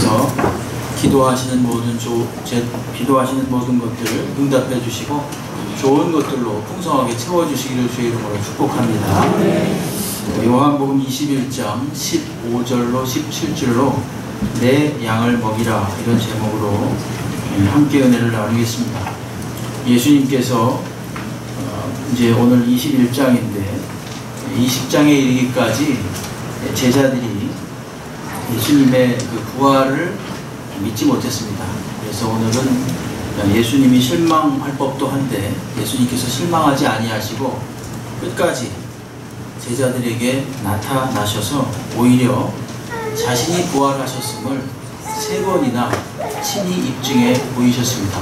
예수님께서 기도하시는 모든 것들을 응답해 주시고 좋은 것들로 풍성하게 채워주시기를 주의 이름으로 축복합니다. 요한복음 21장 15절로 17절로 내 양을 먹이라, 이런 제목으로 함께 은혜를 나누겠습니다. 예수님께서 이제 오늘 21장인데 20장에 이르기까지 제자들이 예수님의 그 부활을 믿지 못했습니다. 그래서 오늘은 예수님이 실망할 법도 한데 예수님께서 실망하지 아니하시고 끝까지 제자들에게 나타나셔서 오히려 자신이 부활하셨음을 3번이나 친히 입증해 보이셨습니다.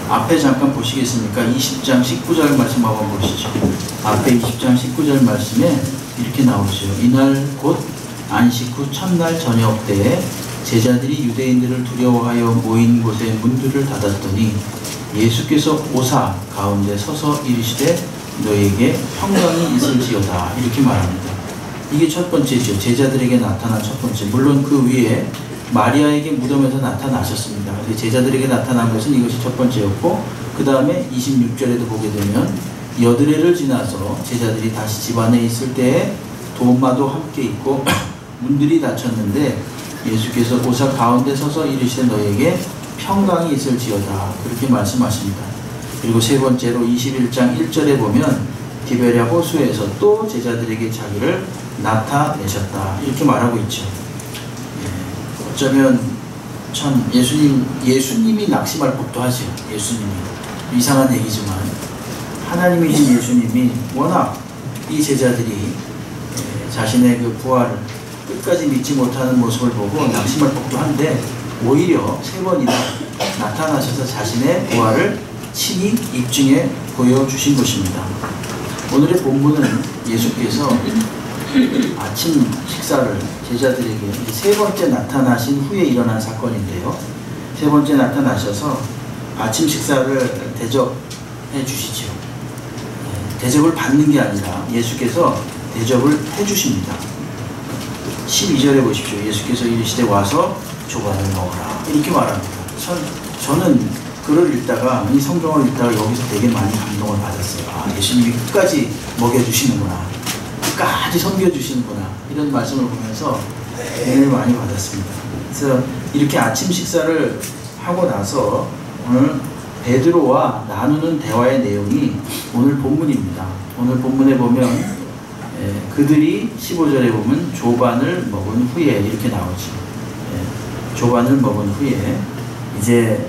앞에 잠깐 보시겠습니까? 20장 19절 말씀 한번 보시죠. 앞에 20장 19절 말씀에 이렇게 나오죠. 이날 곧 안식 후 첫날 저녁 때에 제자들이 유대인들을 두려워하여 모인 곳에 문들을 닫았더니 예수께서 오사 가운데 서서 이르시되 너에게 평강이 있을지어다, 이렇게 말합니다. 이게 첫 번째죠. 제자들에게 나타난 첫 번째. 물론 그 위에 마리아에게 무덤에서 나타나셨습니다. 근데 제자들에게 나타난 것은 이것이 첫 번째였고, 그 다음에 26절에도 보게 되면 여드레를 지나서 제자들이 다시 집 안에 있을 때에 도마도 함께 있고 문들이 닫혔는데 예수께서 오사 가운데 서서 이르시되 너에게 평강이 있을지어다, 그렇게 말씀하십니다. 그리고 세 번째로 21장 1절에 보면 디베랴 호수에서 또 제자들에게 자기를 나타내셨다, 이렇게 말하고 있죠. 어쩌면 참 예수님이 낙심할 법도 하죠. 예수님이 이상한 얘기지만 하나님이신 예수님이 워낙 이 제자들이 자신의 그 부활을 끝까지 믿지 못하는 모습을 보고 낙심할 법도 한데 오히려 3번이나 나타나셔서 자신의 부활을 친히 입증해 보여주신 것입니다. 오늘의 본문은 예수께서 아침 식사를 제자들에게 3번째 나타나신 후에 일어난 사건인데요. 3번째 나타나셔서 아침 식사를 대접해 주시죠. 대접을 받는 게 아니라 예수께서 대접을 해 주십니다. 12절에 보십시오. 예수께서 이르시되 와서 조반을 먹으라, 이렇게 말합니다. 저는 글을 읽다가, 이 성경을 읽다가 여기서 되게 많이 감동을 받았어요. 예수님이 끝까지 먹여주시는구나, 끝까지 섬겨주시는구나, 이런 말씀을 보면서 은혜를 많이 받았습니다. 그래서 이렇게 아침 식사를 하고 나서 오늘 베드로와 나누는 대화의 내용이 오늘 본문입니다. 오늘 본문에 보면 그들이 15절에 보면 조반을 먹은 후에, 이렇게 나오죠. 조반을 먹은 후에 이제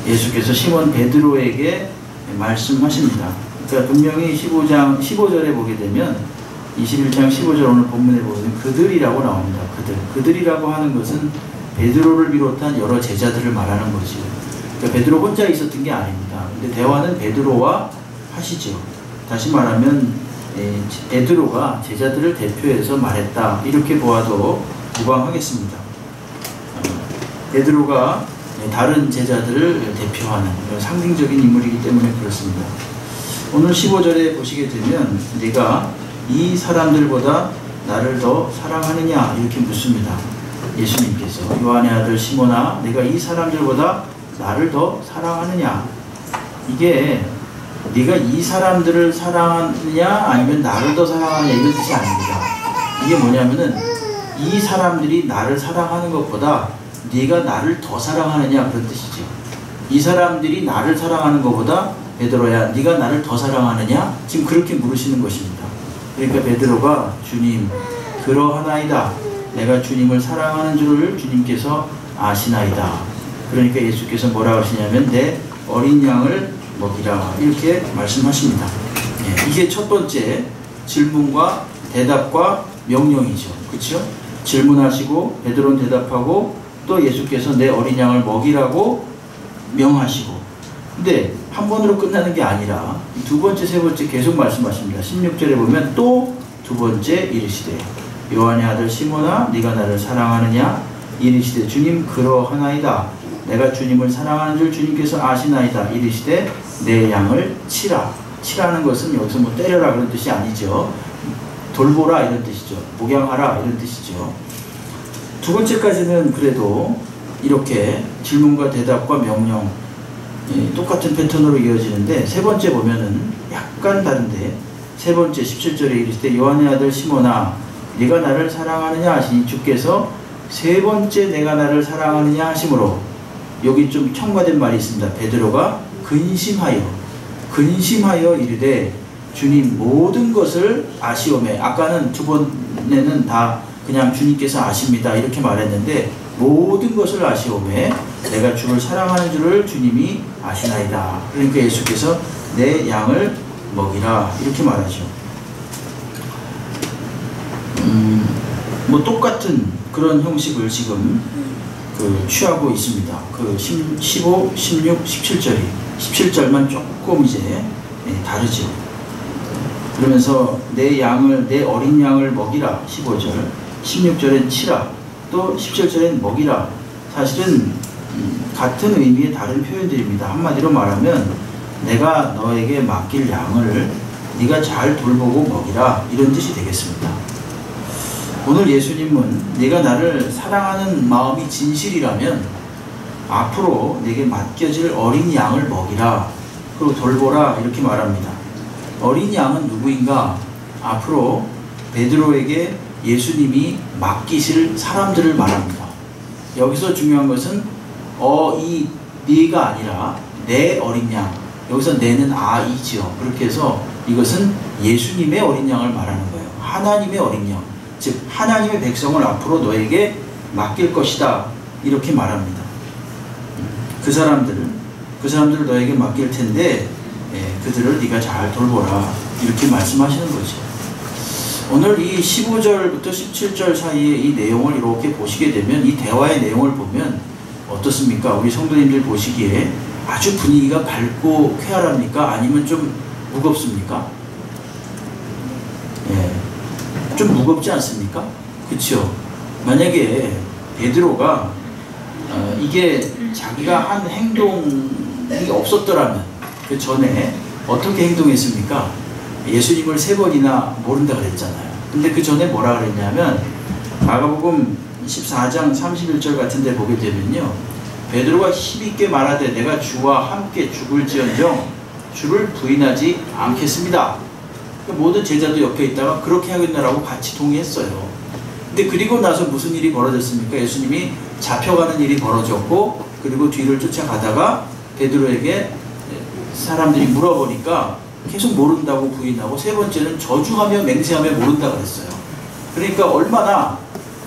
예수께서 시몬 베드로에게 말씀하십니다. 그러니까 분명히 15절에 보게 되면 21장 15절 오늘 본문에 보면 그들이라고 나옵니다. 그들이라고 하는 것은 베드로를 비롯한 여러 제자들을 말하는 거죠. 그러니까 베드로 혼자 있었던 게 아닙니다. 근데 대화는 베드로와 하시죠. 다시 말하면 베드로가 제자들을 대표해서 말했다, 이렇게 보아도 무방하겠습니다. 베드로가 다른 제자들을 대표하는 상징적인 인물이기 때문에 그렇습니다. 오늘 15절에 보시게 되면 네가 이 사람들보다 나를 더 사랑하느냐, 이렇게 묻습니다. 예수님께서 요한의 아들 시몬아, 네가 이 사람들보다 나를 더 사랑하느냐, 이게 네가 이 사람들을 사랑하느냐 아니면 나를 더 사랑하느냐, 이런 뜻이 아닙니다. 이게 뭐냐면은 이 사람들이 나를 사랑하는 것보다 네가 나를 더 사랑하느냐, 그런 뜻이죠. 이 사람들이 나를 사랑하는 것보다 베드로야, 네가 나를 더 사랑하느냐, 지금 그렇게 물으시는 것입니다. 그러니까 베드로가 주님 그러하나이다, 내가 주님을 사랑하는 줄을 주님께서 아시나이다. 그러니까 예수께서 뭐라고 하시냐면 내 어린 양을 먹이라, 이렇게 말씀하십니다. 이게 첫 번째 질문과 대답과 명령이죠. 그렇죠? 질문하시고 베드로는 대답하고 또 예수께서 내 어린 양을 먹이라고 명하시고, 근데 한 번으로 끝나는 게 아니라 두 번째, 세 번째 계속 말씀하십니다. 16절에 보면 또 두 번째 이르시되 요한의 아들 시몬아, 네가 나를 사랑하느냐, 이르시되 주님 그러하나이다, 내가 주님을 사랑하는 줄 주님께서 아시나이다, 이르시되 내 양을 치라. 치라는 것은 여기서 뭐 때려라 그런 뜻이 아니죠. 돌보라 이런 뜻이죠. 목양하라 이런 뜻이죠. 두 번째까지는 그래도 이렇게 질문과 대답과 명령 똑같은 패턴으로 이어지는데, 세 번째 보면은 약간 다른데, 세 번째 17절에 이르시되 요한의 아들 시몬아 네가 나를 사랑하느냐 하시니 주께서 세 번째 내가 나를 사랑하느냐 하심으로, 여기 좀 첨가된 말이 있습니다. 베드로가 근심하여 이르되 주님 모든 것을 아시오매. 아까는 두 번에는 다 그냥 주님께서 아십니다 이렇게 말했는데, 모든 것을 아시오매 내가 주를 사랑하는 줄을 주님이 아시나이다. 그러니까 예수께서 내 양을 먹이라 이렇게 말하죠. 뭐 똑같은 그런 형식을 지금 취하고 있습니다. 15, 16, 17절이 17절만 조금 이제 다르죠. 그러면서 내 어린 양을 먹이라 15절, 16절엔 치라, 또 17절엔 먹이라. 사실은 같은 의미의 다른 표현들입니다. 한마디로 말하면 내가 너에게 맡길 양을 네가 잘 돌보고 먹이라, 이런 뜻이 되겠습니다. 오늘 예수님은 네가 나를 사랑하는 마음이 진실이라면 앞으로 내게 맡겨질 어린 양을 먹이라, 그리고 돌보라 이렇게 말합니다. 어린 양은 누구인가? 앞으로 베드로에게 예수님이 맡기실 사람들을 말합니다. 여기서 중요한 것은 이 네가 아니라 내 어린 양, 여기서 내는 아이지요. 그렇게 해서 이것은 예수님의 어린 양을 말하는 거예요. 하나님의 어린 양, 즉 하나님의 백성을 앞으로 너에게 맡길 것이다 이렇게 말합니다. 그 사람들을 너에게 맡길 텐데 그들을 네가 잘 돌보라 이렇게 말씀하시는 거죠. 오늘 이 15절부터 17절 사이에 이 내용을 이렇게 보시게 되면, 이 대화의 내용을 보면 어떻습니까? 우리 성도님들 보시기에 아주 분위기가 밝고 쾌활합니까? 아니면 좀 무겁습니까? 좀 무겁지 않습니까? 그렇죠? 만약에 베드로가 이게 자기가 한 행동이 없었더라면 그 전에 어떻게 행동했습니까? 예수님을 3번이나 모른다 그랬잖아요. 근데 그 전에 뭐라 그랬냐면, 마가복음 14장 31절 같은 데 보게 되면요, 베드로가 힘있게 말하되 내가 주와 함께 죽을지언정 주를 부인하지 않겠습니다. 모든 제자도 옆에 있다가 그렇게 하겠나라고 같이 동의했어요. 근데 그리고 나서 무슨 일이 벌어졌습니까? 예수님이 잡혀가는 일이 벌어졌고, 그리고 뒤를 쫓아가다가 베드로에게 사람들이 물어보니까 계속 모른다고 부인하고, 세 번째는 저주하며 맹세하며 모른다 그랬어요. 그러니까 얼마나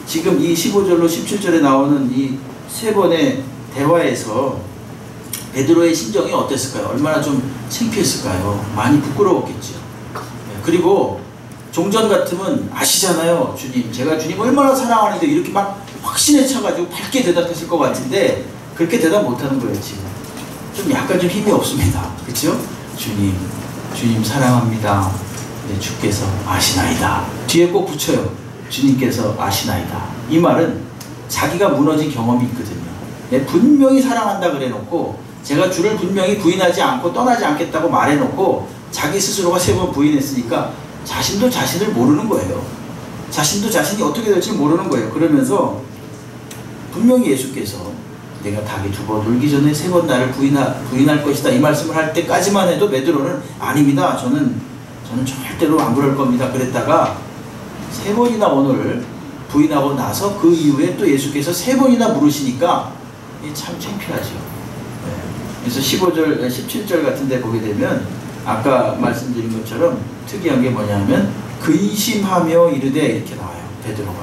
지금 이 15절로 17절에 나오는 이 3번의 대화에서 베드로의 심정이 어땠을까요? 얼마나 좀 창피했을까요? 많이 부끄러웠겠죠. 그리고 종전 같으면 아시잖아요. 주님, 제가 주님 얼마나 사랑하는데 이렇게 막 확신에 차가지고 밝게 대답했을 것 같은데 그렇게 대답 못하는 거예요. 지금 좀 약간 좀 힘이 없습니다. 그렇죠? 주님 사랑합니다. 네, 주께서 아시나이다. 뒤에 꼭 붙여요. 주님께서 아시나이다. 이 말은 자기가 무너진 경험이 있거든요. 네, 분명히 사랑한다 그래놓고, 제가 주를 분명히 부인하지 않고 떠나지 않겠다고 말해놓고 자기 스스로가 3번 부인했으니까 자신도 자신을 모르는 거예요. 자신도 자신이 어떻게 될지 모르는 거예요. 그러면서 분명히 예수께서 내가 닭이 2번 울기 전에 3번 나를 부인할 것이다 이 말씀을 할 때까지만 해도 베드로는 아닙니다. 저는 절대로 안 그럴 겁니다. 그랬다가 3번이나 오늘 부인하고 나서 그 이후에 또 예수께서 3번이나 물으시니까 참 창피하죠. 그래서 15절, 17절 같은 데 보게 되면 아까 말씀드린 것처럼 특이한 게 뭐냐면 근심하며 이르되 이렇게 나와요. 베드로가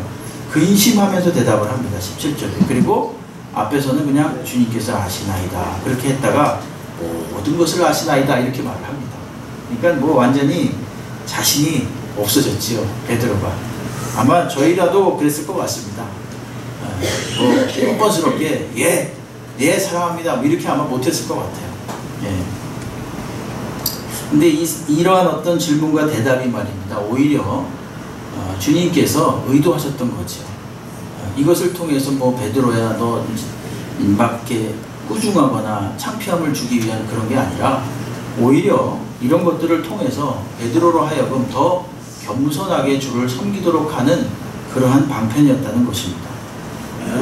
근심하면서 대답을 합니다. 17절에. 그리고 앞에서는 그냥 주님께서 아시나이다 그렇게 했다가 모든 것을 아시나이다 이렇게 말을 합니다. 그러니까 뭐 완전히 자신이 없어졌지요. 베드로가. 아마 저희라도 그랬을 것 같습니다. 뭐 뻔뻔스럽게 예 사랑합니다 뭐 이렇게 아마 못했을 것 같아요. 근데 이러한 어떤 질문과 대답이 말입니다. 오히려 주님께서 의도하셨던 거죠. 이것을 통해서 뭐 베드로야 너 막 이렇게 꾸중하거나 창피함을 주기 위한 그런 게 아니라, 오히려 이런 것들을 통해서 베드로로 하여금 더 겸손하게 주를 섬기도록 하는 그러한 방편이었다는 것입니다.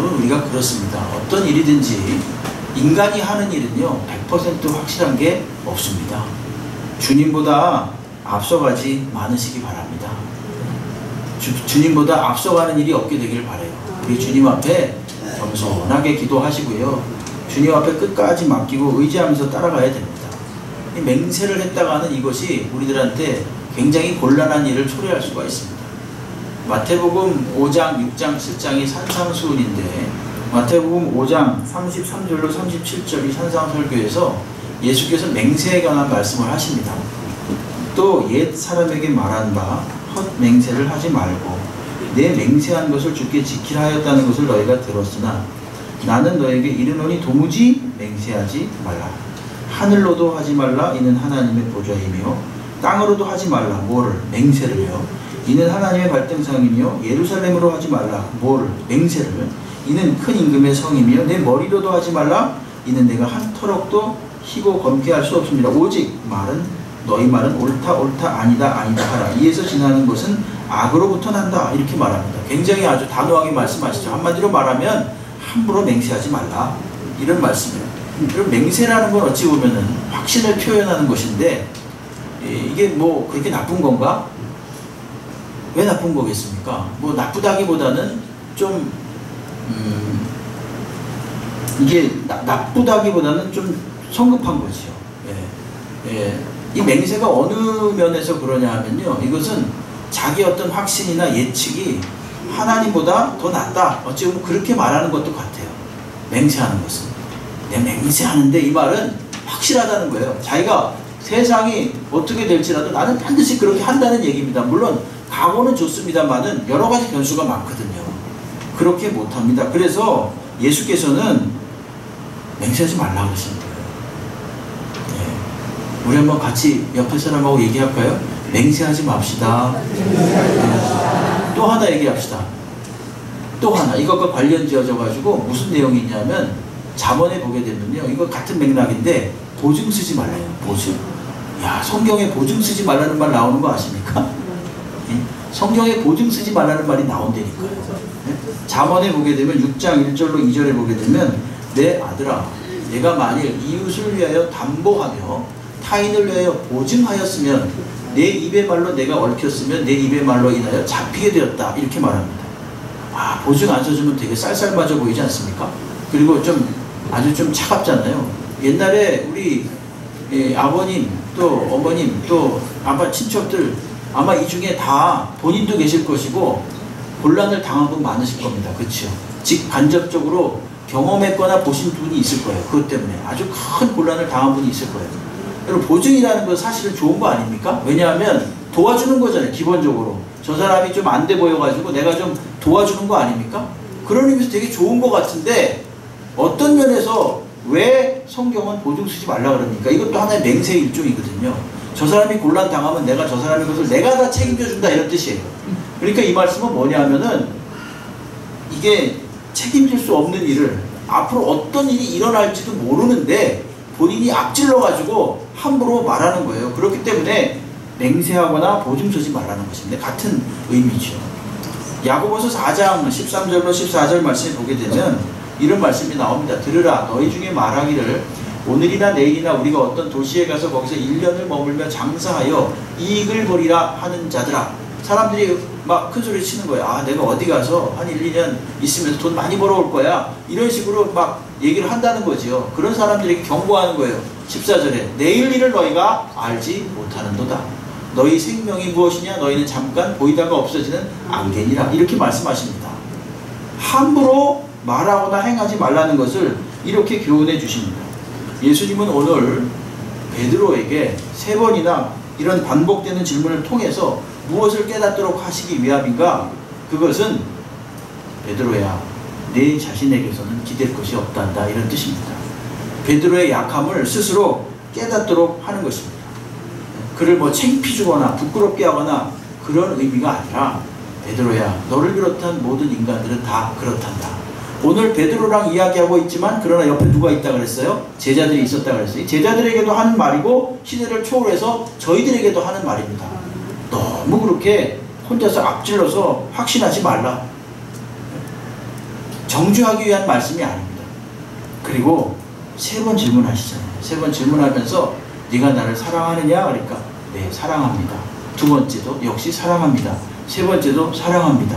여러분, 우리가 그렇습니다. 어떤 일이든지 인간이 하는 일은요 100% 확실한 게 없습니다. 주님보다 앞서가지 많으시기 바랍니다. 주님보다 앞서가는 일이 없게 되길 바라요. 우리 주님 앞에 겸손하게 기도하시고요, 주님 앞에 끝까지 맡기고 의지하면서 따라가야 됩니다. 이 맹세를 했다가 하는 이것이 우리들한테 굉장히 곤란한 일을 초래할 수가 있습니다. 마태복음 5장, 6장, 7장이 산상수훈인데 마태복음 5장 33절로 37절이 산상설교에서 예수께서 맹세에 관한 말씀을 하십니다. 또 옛 사람에게 말한 바 헛맹세를 하지 말고 내 맹세한 것을 주께 지키라 하였다는 것을 너희가 들었으나 나는 너에게 이르노니 도무지 맹세하지 말라. 하늘로도 하지 말라. 이는 하나님의 보좌이며 땅으로도 하지 말라. 뭐를? 맹세를요. 이는 하나님의 발등상이며 예루살렘으로 하지 말라. 뭐를? 맹세를. 이는 큰 임금의 성이며 내 머리로도 하지 말라. 이는 내가 한 터럭도 희고 검게 할 수 없습니다. 오직 말은 너희 말은 옳다 옳다 아니다 아니다 하라. 이에서 지나는 것은 악으로부터 난다. 이렇게 말합니다. 굉장히 아주 단호하게 말씀하시죠. 한마디로 말하면 함부로 맹세하지 말라. 이런 말씀이에요. 그럼 맹세라는 건 어찌 보면은 확신을 표현하는 것인데 이게 뭐 그렇게 나쁜 건가? 왜 나쁜 거겠습니까? 뭐 나쁘다기보다는 좀 이게 나쁘다기보다는 좀 성급한 거지요. 예. 이 맹세가 어느 면에서 그러냐 하면요, 이것은 자기 어떤 확신이나 예측이 하나님보다 더 낫다, 어찌 보면 그렇게 말하는 것도 같아요. 맹세하는 것은 내 맹세하는데 이 말은 확실하다는 거예요. 자기가 세상이 어떻게 될지라도 나는 반드시 그렇게 한다는 얘기입니다. 물론 각오는 좋습니다만은 여러 가지 변수가 많거든요. 그렇게 못합니다. 그래서 예수께서는 맹세하지 말라고 그러시는 거예요. 우리 한번 같이 옆에 사람하고 얘기할까요? 맹세하지 맙시다. 또 하나 얘기합시다. 또 하나. 이것과 관련 지어져 가지고 무슨 내용이 있냐면 잠언에 보게 되면요, 이거 같은 맥락인데 보증 쓰지 말래요. 보증. 야, 성경에 보증 쓰지 말라는 말 나오는 거 아십니까? 성경에 보증 쓰지 말라는 말이 나온다니까요. 잠언에 보게 되면 6장 1절로 2절에 보게 되면 내 아들아, 내가 만일 이웃을 위하여 담보하며 타인을 위하여 보증하였으면 내 입의 말로 내가 얽혔으면 내 입의 말로 인하여 잡히게 되었다. 이렇게 말합니다. 아, 보증 안 써주면 되게 쌀쌀맞아 보이지 않습니까? 그리고 좀 아주 좀 차갑잖아요. 옛날에 우리 아버님 또 어머님 또 아마 친척들 아마 이 중에 다 본인도 계실 것이고 곤란을 당한 분 많으실 겁니다. 그렇죠? 직간접적으로 경험했거나 보신 분이 있을 거예요. 그것 때문에 아주 큰 곤란을 당한 분이 있을 거예요. 여러분, 보증이라는 건 사실은 좋은 거 아닙니까? 왜냐하면 도와주는 거잖아요. 기본적으로 저 사람이 좀 안 돼 보여가지고 내가 좀 도와주는 거 아닙니까? 그런 의미에서 되게 좋은 거 같은데 어떤 면에서 왜 성경은 보증 쓰지 말라 그럽니까? 이것도 하나의 맹세의 일종이거든요. 저 사람이 곤란 당하면 내가 저 사람의 것을 내가 다 책임져 준다, 이런 뜻이에요. 그러니까 이 말씀은 뭐냐 하면은 이게 책임질 수 없는 일을 앞으로 어떤 일이 일어날지도 모르는데 본인이 앞질러 가지고 함부로 말하는 거예요. 그렇기 때문에 맹세하거나 보증 쓰지 말라는 것입니다. 같은 의미죠. 야고보서 4장 13절로 14절 말씀에 보게 되면 이런 말씀이 나옵니다. 들으라, 너희 중에 말하기를 오늘이나 내일이나 우리가 어떤 도시에 가서 거기서 1년을 머물며 장사하여 이익을 벌이라 하는 자들아. 사람들이 막 큰 소리 치는 거예요. 아, 내가 어디 가서 한 1, 2년 있으면서 돈 많이 벌어올 거야. 이런 식으로 막 얘기를 한다는 거죠. 그런 사람들에게 경고하는 거예요. 14절에 내일 일을 너희가 알지 못하는도다. 너희 생명이 무엇이냐? 너희는 잠깐 보이다가 없어지는 안개니라. 이렇게 말씀하십니다. 함부로 말하거나 행하지 말라는 것을 이렇게 교훈해 주십니다. 예수님은 오늘 베드로에게 3번이나 이런 반복되는 질문을 통해서 무엇을 깨닫도록 하시기 위함인가? 그것은 베드로야, 내 자신에게서는 기댈 것이 없단다, 이런 뜻입니다. 베드로의 약함을 스스로 깨닫도록 하는 것입니다. 그를 뭐 창피 주거나 부끄럽게 하거나 그런 의미가 아니라 베드로야, 너를 비롯한 모든 인간들은 다 그렇단다. 오늘 베드로랑 이야기하고 있지만 그러나 옆에 누가 있다 그랬어요? 제자들이 있었다 그랬어요. 제자들에게도 하는 말이고 시대를 초월해서 저희들에게도 하는 말입니다. 너무 그렇게 혼자서 앞질러서 확신하지 말라. 정죄하기 위한 말씀이 아닙니다. 그리고 세 번 질문하시잖아요. 세 번 질문하면서 네가 나를 사랑하느냐? 그러니까 네, 사랑합니다. 두 번째도 역시 사랑합니다. 세 번째도 사랑합니다.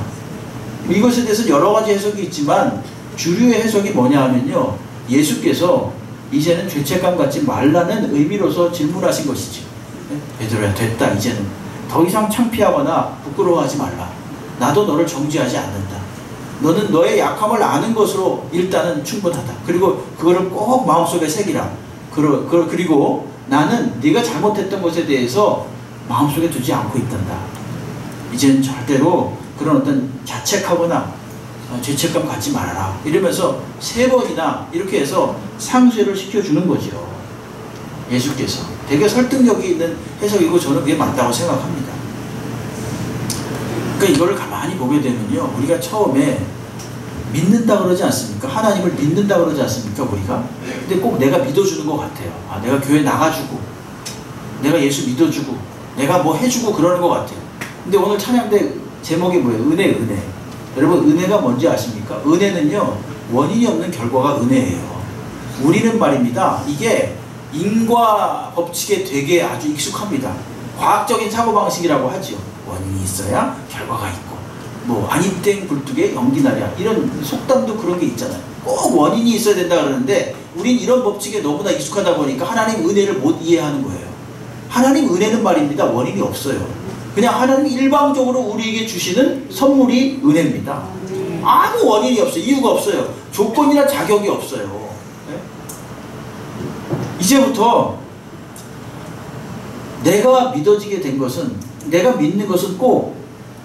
이것에 대해서 여러 가지 해석이 있지만 주류의 해석이 뭐냐 하면요, 예수께서 이제는 죄책감 갖지 말라는 의미로서 질문하신 것이죠. 베드로야, 됐다. 이제는 더 이상 창피하거나 부끄러워하지 말라. 나도 너를 정죄하지 않는다. 너는 너의 약함을 아는 것으로 일단은 충분하다. 그리고 그거를 꼭 마음속에 새기라. 그리고 나는 네가 잘못했던 것에 대해서 마음속에 두지 않고 있단다. 이제는 절대로 그런 어떤 자책하거나 죄책감 갖지 말아라. 이러면서 세 번이나 이렇게 해서 상쇄를 시켜주는 거죠. 예수께서. 되게 설득력이 있는 해석이고 저는 그게 맞다고 생각합니다. 그러니까 이거를 가만히 보게 되면요, 우리가 처음에 믿는다 그러지 않습니까? 하나님을 믿는다 그러지 않습니까? 우리가. 근데 꼭 내가 믿어주는 것 같아요. 아, 내가 교회 나가주고 내가 예수 믿어주고 내가 뭐 해주고 그러는 것 같아요. 근데 오늘 찬양대 제목이 뭐예요? 은혜. 여러분, 은혜가 뭔지 아십니까? 은혜는요, 원인이 없는 결과가 은혜예요. 우리는 말입니다, 이게 인과 법칙에 되게 아주 익숙합니다. 과학적인 사고방식이라고 하죠. 원인이 있어야 결과가 있고, 뭐 안입된 굴뚝에 연기나랴, 이런 속담도 그런 게 있잖아요. 꼭 원인이 있어야 된다 그러는데 우린 이런 법칙에 너무나 익숙하다 보니까 하나님 은혜를 못 이해하는 거예요. 하나님 은혜는 말입니다, 원인이 없어요. 그냥 하나님이 일방적으로 우리에게 주시는 선물이 은혜입니다. 아무 원인이 없어요. 이유가 없어요. 조건이나 자격이 없어요. 네? 이제부터 내가 믿어지게 된 것은, 내가 믿는 것은 꼭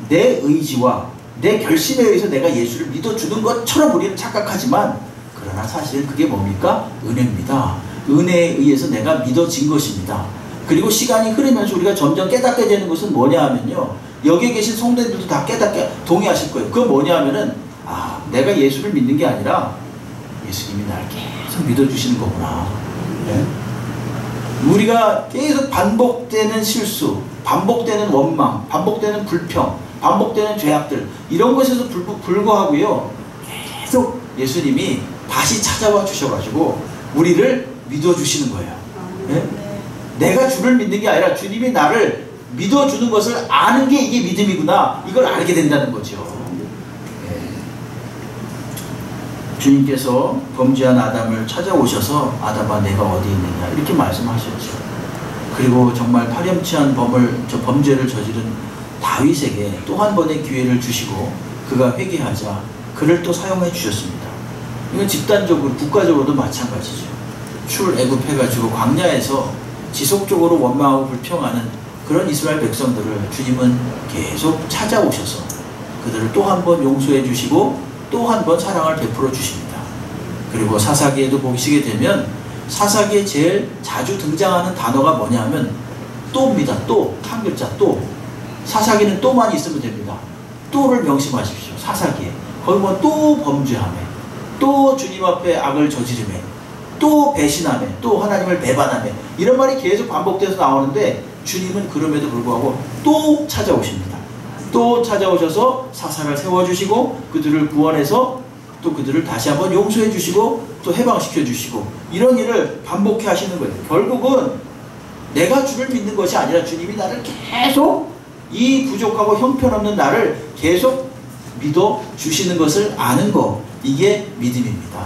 내 의지와 내 결심에 의해서 내가 예수를 믿어주는 것처럼 우리는 착각하지만, 그러나 사실은 그게 뭡니까? 은혜입니다. 은혜에 의해서 내가 믿어진 것입니다. 그리고 시간이 흐르면서 우리가 점점 깨닫게 되는 것은 뭐냐 하면요, 여기에 계신 성도님들도 다 깨닫게 동의하실 거예요. 그건 뭐냐 하면은, 아, 내가 예수를 믿는 게 아니라 예수님이 나를 계속 믿어주시는 거구나. 네? 우리가 계속 반복되는 실수, 반복되는 원망, 반복되는 불평, 반복되는 죄악들, 이런 것에서 불구하고요, 계속 예수님이 다시 찾아와 주셔가지고 우리를 믿어주시는 거예요. 네? 내가 주를 믿는 게 아니라 주님이 나를 믿어주는 것을 아는 게 이게 믿음이구나, 이걸 알게 된다는 거죠. 네. 주님께서 범죄한 아담을 찾아오셔서 아담아 내가 어디 있느냐 이렇게 말씀하셨죠. 그리고 정말 파렴치한 범죄를 저지른 다윗에게 또 한 번의 기회를 주시고 그가 회개하자 그를 또 사용해 주셨습니다. 이건 집단적으로 국가적으로도 마찬가지죠. 출애굽해가지고 광야에서 지속적으로 원망하고 불평하는 그런 이스라엘 백성들을 주님은 계속 찾아오셔서 그들을 또 한 번 용서해 주시고 또 한 번 사랑을 베풀어 주십니다. 그리고 사사기에도 보시게 되면 사사기에 제일 자주 등장하는 단어가 뭐냐면 또입니다. 또, 한 글자 또. 사사기는 또만 있으면 됩니다. 또를 명심하십시오. 사사기에. 거기 보면 또 범죄하며, 또 주님 앞에 악을 저지르며, 또 배신하며, 또 하나님을 배반하며, 이런 말이 계속 반복돼서 나오는데 주님은 그럼에도 불구하고 또 찾아오십니다. 또 찾아오셔서 사사를 세워주시고 그들을 구원해서 또 그들을 다시 한번 용서해 주시고 또 해방시켜 주시고, 이런 일을 반복해 하시는 거예요. 결국은 내가 주를 믿는 것이 아니라 주님이 나를 계속, 이 부족하고 형편없는 나를 계속 믿어 주시는 것을 아는 것, 이게 믿음입니다.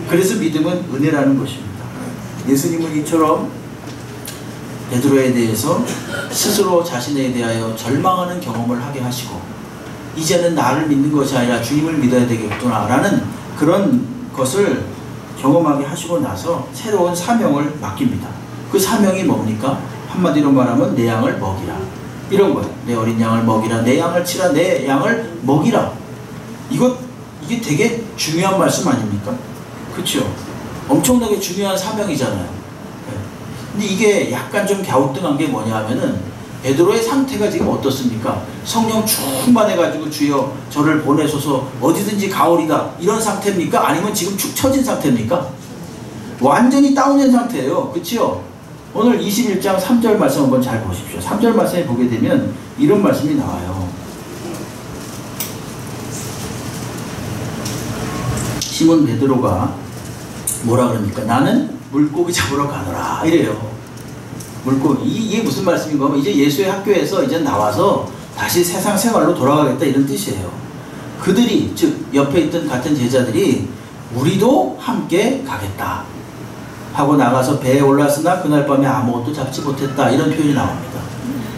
그래서 믿음은 은혜라는 것입니다. 예수님은 이처럼 베드로에 대해서 스스로 자신에 대하여 절망하는 경험을 하게 하시고, 이제는 나를 믿는 것이 아니라 주님을 믿어야 되겠구나 라는 그런 것을 경험하게 하시고 나서 새로운 사명을 맡깁니다. 그 사명이 뭡니까? 한마디로 말하면 내 양을 먹이라, 이런 거예요. 내 어린 양을 먹이라, 내 양을 치라, 내 양을 먹이라. 이게 되게 중요한 말씀 아닙니까? 그렇죠? 엄청나게 중요한 사명이잖아요. 근데 이게 약간 좀 갸우뚱한 게 뭐냐 하면은 베드로의 상태가 지금 어떻습니까? 성령 충만해가지고 주여 저를 보내소서, 어디든지 가오리다, 이런 상태입니까? 아니면 지금 축 처진 상태입니까? 완전히 다운된 상태예요. 그치요? 오늘 21장 3절 말씀 한번 잘 보십시오. 3절 말씀에 보게 되면 이런 말씀이 나와요. 시몬 베드로가 뭐라 그럽니까? 나는 물고기 잡으러 가노라 이래요. 물고기. 이게 무슨 말씀인가 하면 이제 예수의 학교에서 이제 나와서 다시 세상 생활로 돌아가겠다 이런 뜻이에요. 그들이 즉 옆에 있던 같은 제자들이 우리도 함께 가겠다 하고 나가서 배에 올랐으나 그날 밤에 아무것도 잡지 못했다 이런 표현이 나옵니다.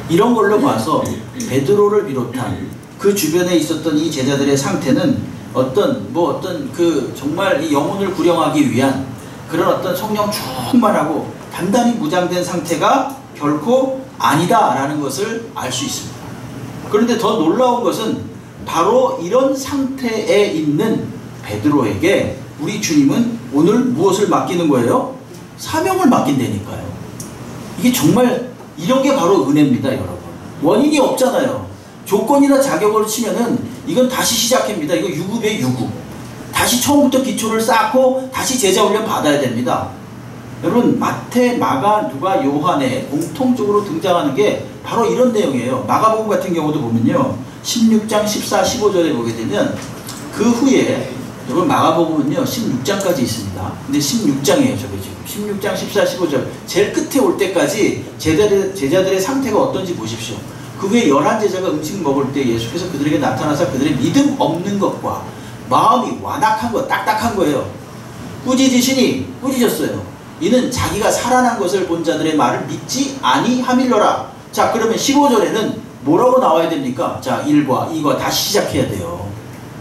이런 걸로 봐서 베드로를 비롯한 그 주변에 있었던 이 제자들의 상태는 어떤 그 정말 이 영혼을 구령하기 위한 그런 어떤 성령 충만하고 단단히 무장된 상태가 결코 아니다라는 것을 알 수 있습니다. 그런데 더 놀라운 것은 바로 이런 상태에 있는 베드로에게 우리 주님은 오늘 무엇을 맡기는 거예요? 사명을 맡긴다니까요. 이게 정말 이런 게 바로 은혜입니다, 여러분. 원인이 없잖아요. 조건이나 자격으로 치면은 이건 다시 시작합니다. 이거 유급의 유급. 다시 처음부터 기초를 쌓고 다시 제자 훈련 받아야 됩니다. 여러분 마태, 마가, 누가, 요한에 공통적으로 등장하는 게 바로 이런 내용이에요. 마가복음 같은 경우도 보면요. 16장 14, 15절에 보게 되면 그 후에 여러분 마가복음은요 16장까지 있습니다. 근데 16장이에요. 저게 지금 16장 14, 15절 제일 끝에 올 때까지 제자들의 상태가 어떤지 보십시오. 그 후에 11제자가 음식 먹을 때 예수께서 그들에게 나타나서 그들의 믿음 없는 것과 마음이 완악한 것, 딱딱한 거예요. 꾸짖으시니 꾸짖었어요. 이는 자기가 살아난 것을 본 자들의 말을 믿지 아니함일러라. 자, 그러면 15절에는 뭐라고 나와야 됩니까? 자, 1과 2과 다시 시작해야 돼요.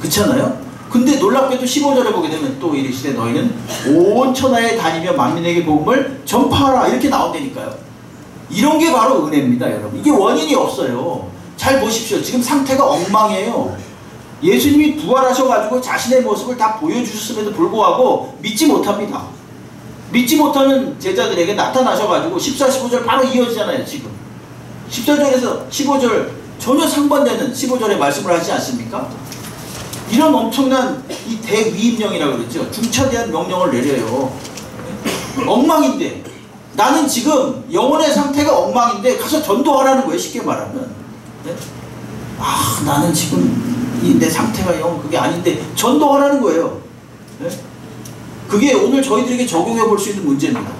그렇잖아요? 근데 놀랍게도 15절에 보게 되면 또 이르시되 너희는 온 천하에 다니며 만민에게 복음을 전파하라 이렇게 나온다니까요. 이런 게 바로 은혜입니다, 여러분. 이게 원인이 없어요. 잘 보십시오. 지금 상태가 엉망이에요. 예수님이 부활하셔가지고 자신의 모습을 다 보여주셨음에도 불구하고 믿지 못합니다. 믿지 못하는 제자들에게 나타나셔가지고 14, 15절 바로 이어지잖아요. 지금 14절에서 15절 전혀 상반되는 15절의 말씀을 하지 않습니까? 이런 엄청난 이 대위임령이라고 그랬죠. 중차대한 명령을 내려요. 엉망인데 나는 지금 영혼의 상태가 엉망인데 가서 전도하라는 거예요. 쉽게 말하면. 네? 아, 나는 지금 내 상태가 영 그게 아닌데 전도하라는 거예요. 네? 그게 오늘 저희들에게 적용해 볼 수 있는 문제입니다.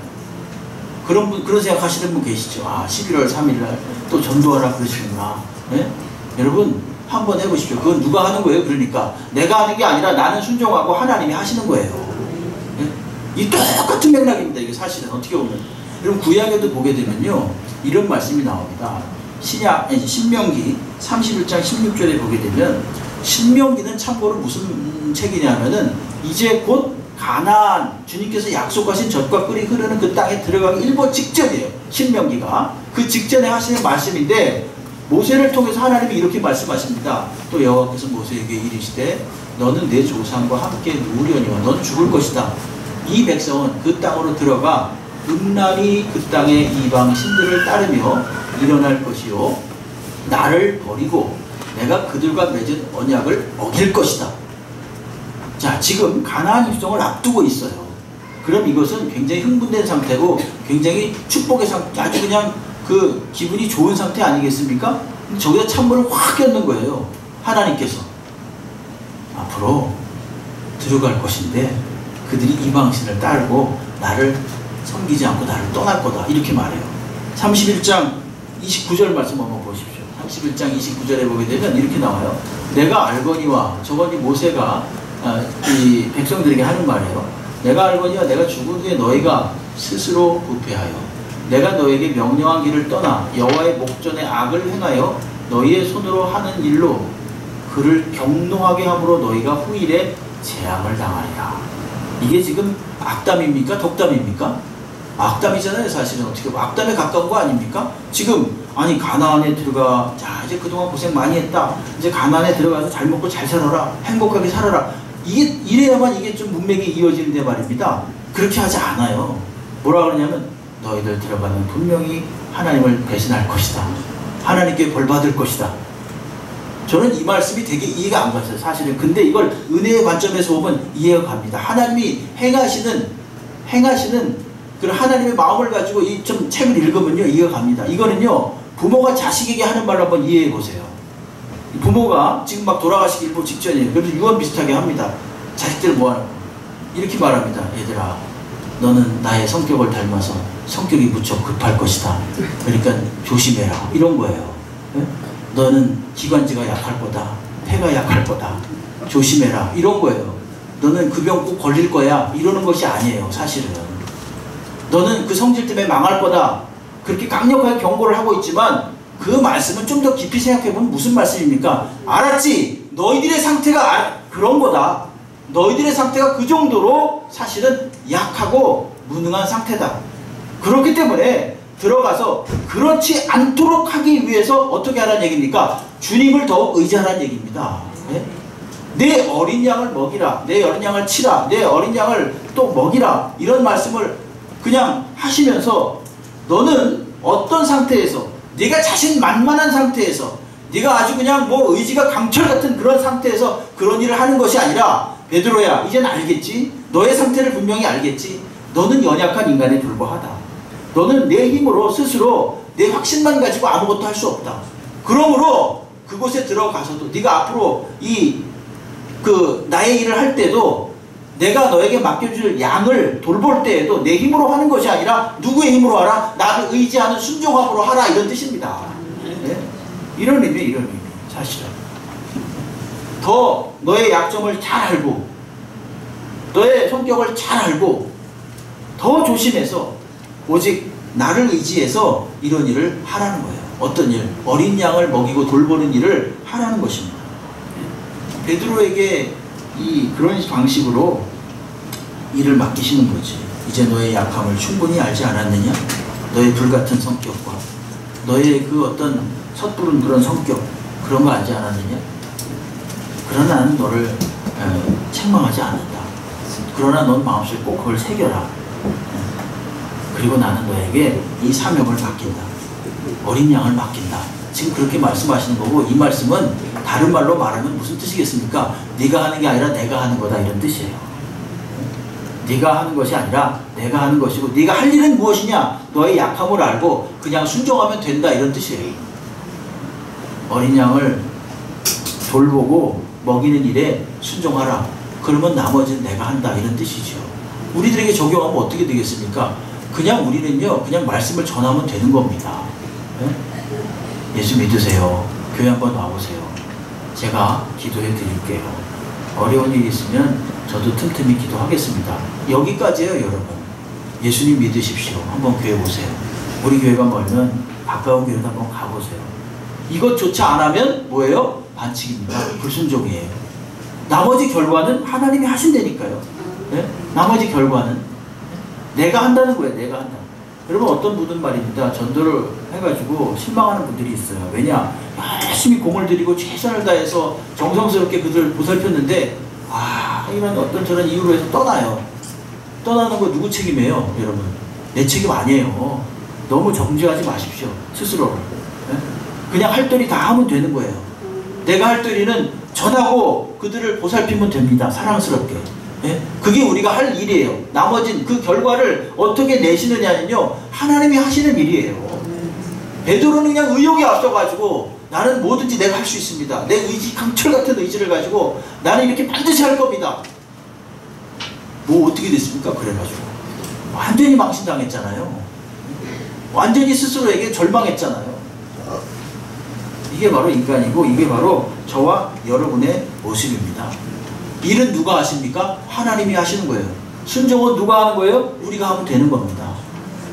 그런 생각 하시는 분 계시죠. 아, 11월 3일날 또 전도하라 그러시구나. 네? 여러분 한번 해보십시오. 그건 누가 하는 거예요? 그러니까 내가 하는 게 아니라 나는 순종하고 하나님이 하시는 거예요. 네? 이 똑같은 맥락입니다. 이게 사실은 어떻게 보면. 여러분 구약에도 보게 되면요 이런 말씀이 나옵니다. 신명기 31장 16절에 보게 되면 신명기는 참고로 무슨 책이냐면은 이제 곧 가나안 주님께서 약속하신 젖과 꿀이 흐르는 그 땅에 들어가기 일보 직전이에요. 신명기가 그 직전에 하시는 말씀인데 모세를 통해서 하나님이 이렇게 말씀하십니다. 또 여호와께서 모세에게 이르시되 너는 내 조상과 함께 누우려니와 너는 죽을 것이다. 이 백성은 그 땅으로 들어가 음란히 그 땅의 이방 신들을 따르며 일어날 것이요 나를 버리고 내가 그들과 맺은 언약을 어길 것이다. 자, 지금 가나안 입성을 앞두고 있어요. 그럼 이것은 굉장히 흥분된 상태고 굉장히 축복의 상태, 아주 그냥 그 기분이 좋은 상태 아니겠습니까? 저기다 찬물을 확 꼈는 거예요. 하나님께서 앞으로 들어갈 것인데 그들이 이방신을 따르고 나를 섬기지 않고 나를 떠날 거다 이렇게 말해요. 31장 29절 말씀 한번 보십시오. 31장 29절에 보게 되면 이렇게 나와요. 내가 알거니와 저거니 모세가 이 백성들에게 하는 말이에요. 내가 알거니와 내가 죽은 후에 너희가 스스로 부패하여 내가 너에게 명령한 길을 떠나 여호와의 목전에 악을 행하여 너희의 손으로 하는 일로 그를 경노하게 함으로 너희가 후일에 재앙을 당하리라. 이게 지금 악담입니까? 덕담입니까? 악담이잖아요. 사실은 어떻게 보면 악담에 가까운 거 아닙니까? 지금 아니 가나안에 들어가 자 이제 그동안 고생 많이 했다. 이제 가나안에 들어가서 잘 먹고 잘 살아라. 행복하게 살아라. 이게 이래야만 이게 좀 문맥이 이어지는데 말입니다. 그렇게 하지 않아요. 뭐라 그러냐면 너희들 들어가면 분명히 하나님을 배신할 것이다. 하나님께 벌 받을 것이다. 저는 이 말씀이 되게 이해가 안 갔어요. 사실은. 근데 이걸 은혜의 관점에서 보면 이해가 갑니다. 하나님이 행하시는 그런 하나님의 마음을 가지고 이 좀 책을 읽으면요 이해가 갑니다. 이거는요 부모가 자식에게 하는 말로 한번 이해해 보세요. 부모가 지금 막 돌아가시기 일보 직전이에요. 그래서 유언 비슷하게 합니다. 자식들 뭐하는 이렇게 말합니다. 얘들아, 너는 나의 성격을 닮아서 성격이 무척 급할 것이다. 그러니까 조심해라. 이런 거예요. 예? 너는 기관지가 약할 거다. 폐가 약할 거다. 조심해라. 이런 거예요. 너는 그 병 꼭 걸릴 거야. 이러는 것이 아니에요. 사실은. 너는 그 성질 때문에 망할 거다. 그렇게 강력하게 경고를 하고 있지만 그 말씀은 좀 더 깊이 생각해보면 무슨 말씀입니까? 알았지? 너희들의 상태가 그런 거다. 너희들의 상태가 그 정도로 사실은 약하고 무능한 상태다. 그렇기 때문에 들어가서 그렇지 않도록 하기 위해서 어떻게 하라는 얘기입니까? 주님을 더욱 의지하라는 얘기입니다. 네? 내 어린 양을 먹이라. 내 어린 양을 치라. 내 어린 양을 또 먹이라. 이런 말씀을 그냥 하시면서 너는 어떤 상태에서 네가 자신만만한 상태에서 네가 아주 그냥 뭐 의지가 강철 같은 그런 상태에서 그런 일을 하는 것이 아니라 베드로야, 이젠 알겠지? 너의 상태를 분명히 알겠지? 너는 연약한 인간에 불과하다. 너는 내 힘으로 스스로 내 확신만 가지고 아무것도 할 수 없다. 그러므로 그곳에 들어가서도 네가 앞으로 나의 일을 할 때도 내가 너에게 맡겨줄 양을 돌볼 때에도 내 힘으로 하는 것이 아니라 누구의 힘으로 하라? 나를 의지하는 순종함으로 하라. 이런 뜻입니다. 네? 이런 의미, 사실은. 더 너의 약점을 잘 알고 너의 성격을 잘 알고 더 조심해서 오직 나를 의지해서 이런 일을 하라는 거예요. 어떤 일? 어린 양을 먹이고 돌보는 일을 하라는 것입니다. 베드로에게 그런 방식으로 일을 맡기시는 거지. 이제 너의 약함을 충분히 알지 않았느냐? 너의 불같은 성격과 너의 그 어떤 섣부른 그런 성격, 그런 거 알지 않았느냐? 그러나 나는 너를 책망하지 않는다. 그러나 넌 마음속에 꼭 그걸 새겨라. 그리고 나는 너에게 이 사명을 맡긴다. 어린 양을 맡긴다. 지금 그렇게 말씀하시는 거고, 이 말씀은 다른 말로 말하면 무슨 뜻이겠습니까? 네가 하는 게 아니라 내가 하는 거다, 이런 뜻이에요. 네가 하는 것이 아니라 내가 하는 것이고, 네가 할 일은 무엇이냐? 너의 약함을 알고 그냥 순종하면 된다, 이런 뜻이에요. 어린 양을 돌보고 먹이는 일에 순종하라. 그러면 나머지는 내가 한다, 이런 뜻이죠. 우리들에게 적용하면 어떻게 되겠습니까? 그냥 우리는요, 그냥 말씀을 전하면 되는 겁니다. 네? 예수 믿으세요. 교회 한번 와보세요. 제가 기도해 드릴게요. 어려운 일이 있으면 저도 틈틈이 기도하겠습니다. 여기까지예요, 여러분. 예수님 믿으십시오. 한번 교회 오세요. 우리 교회가 멀면 가까운 교회도 한번 가보세요. 이것조차 안 하면 뭐예요? 반칙입니다. 불순종이에요. 나머지 결과는 하나님이 하신다니까요. 네? 나머지 결과는 내가 한다는 거예요. 내가 한다. 여러분, 어떤 분은 말입니다. 전도를 해가지고 실망하는 분들이 있어요. 왜냐? 열심히 공을 들이고 최선을 다해서 정성스럽게 그들을 보살폈는데 이런 어떤 저런 이유로 해서 떠나요. 떠나는 거 누구 책임이에요? 여러분, 내 책임 아니에요. 너무 정죄하지 마십시오. 스스로를. 그냥 할 도리 다 하면 되는 거예요. 내가 할 도리는 전하고 그들을 보살피면 됩니다. 사랑스럽게. 그게 우리가 할 일이에요. 나머진 그 결과를 어떻게 내시느냐는요, 하나님이 하시는 일이에요. 베드로는 그냥 의욕이 앞서가지고 나는 뭐든지 내가 할 수 있습니다. 내 의지, 강철 같은 의지를 가지고 나는 이렇게 반드시 할 겁니다. 뭐 어떻게 됐습니까? 그래가지고 완전히 망신당했잖아요. 완전히 스스로에게 절망했잖아요. 이게 바로 인간이고, 이게 바로 저와 여러분의 모습입니다. 일은 누가 하십니까? 하나님이 하시는 거예요. 순종은 누가 하는 거예요? 우리가 하면 되는 겁니다.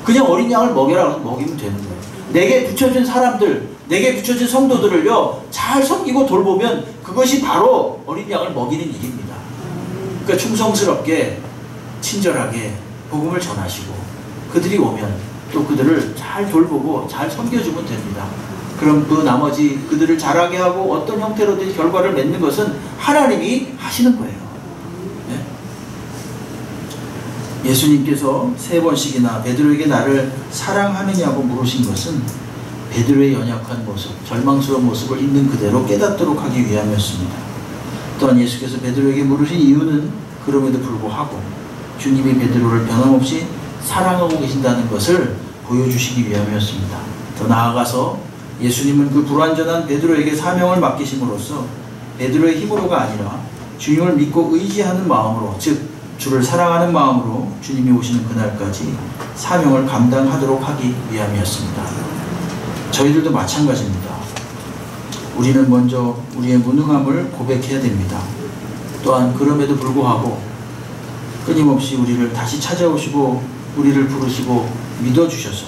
그냥 어린 양을 먹여라 그러면 먹이면 되는 거예요. 내게 붙여진 사람들, 내게 붙여진 성도들을요, 잘 섬기고 돌보면 그것이 바로 어린 양을 먹이는 일입니다. 그러니까 충성스럽게 친절하게 복음을 전하시고, 그들이 오면 또 그들을 잘 돌보고 잘 섬겨주면 됩니다. 그럼 그 나머지 그들을 자라게 하고 어떤 형태로든 결과를 맺는 것은 하나님이 하시는 거예요. 네? 예수님께서 3번씩이나 베드로에게 나를 사랑하느냐고 물으신 것은 베드로의 연약한 모습, 절망스러운 모습을 있는 그대로 깨닫도록 하기 위함이었습니다. 또한 예수께서 베드로에게 물으신 이유는 그럼에도 불구하고 주님이 베드로를 변함없이 사랑하고 계신다는 것을 보여주시기 위함이었습니다. 더 나아가서 예수님은 그 불완전한 베드로에게 사명을 맡기심으로써 베드로의 힘으로가 아니라 주님을 믿고 의지하는 마음으로, 즉 주를 사랑하는 마음으로 주님이 오시는 그날까지 사명을 감당하도록 하기 위함이었습니다. 저희들도 마찬가지입니다. 우리는 먼저 우리의 무능함을 고백해야 됩니다. 또한 그럼에도 불구하고 끊임없이 우리를 다시 찾아오시고 우리를 부르시고 믿어주셔서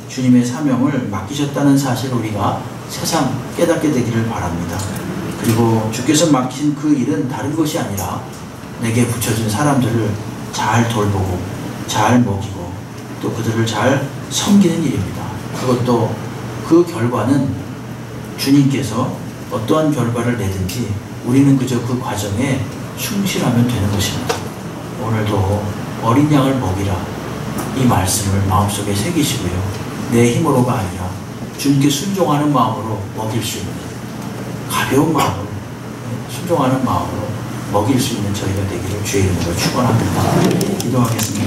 주님의 사명을 맡기셨다는 사실을 우리가 새삼 깨닫게 되기를 바랍니다. 그리고 주께서 맡긴 그 일은 다른 것이 아니라 내게 붙여진 사람들을 잘 돌보고 잘 먹이고 또 그들을 잘 섬기는 일입니다. 그것도 그 결과는 주님께서 어떠한 결과를 내든지 우리는 그저 그 과정에 충실하면 되는 것입니다. 오늘도 어린 양을 먹이라 이 말씀을 마음속에 새기시고요. 내 힘으로가 아니라 주님께 순종하는 마음으로 먹일 수 있는 가벼운 마음으로 순종하는 마음으로 먹일 수 있는 저희가 되기를 주의 이름으로 축원합니다. 기도하겠습니다.